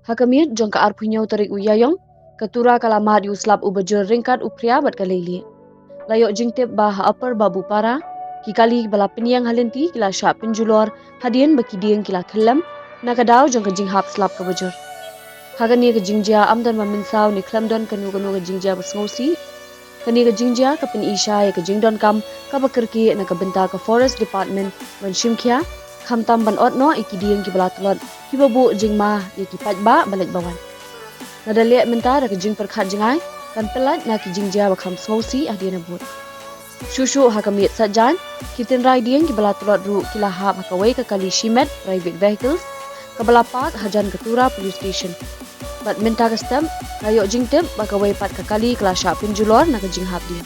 Hakamit jong ka arpunyau tarik uyayong, katura kalamat uslap ubajur ringkat upriabat kalili. Layok jingtip bah upper babu para, kikali bala peniang halenti kila Shah Pynjulor hadian baki Dieng kila Khyllem, nakadaw jong ka Jinghap slap Kaba Jur. Hagani ka jingjia amdan maminsaw ni Khyllem kanu ka jingjia basngausi, kani ka jingjia ka isya ya ka jingdon kam ka bakirki na ka benta ka Forest Department ban shimkya, khamtam ban otno iki Dieng ki bala tulot, ki babu jingma ya ki pajba balik bawan. Nadaliak minta da ka jing perkhat jingai, kan pelat na ki jingjia bakham sngausi hadian abut. Shushu hakamit sajan, kitin rai Dieng ki bala tulot ru kila hap hakawai ka kali shimet private vehicles, ka bala park hajan ketura police station. Bat minta ka stem, layok jingtip bakawai pat ka kali kala Shah Pynjulor na ka Jinghap dia.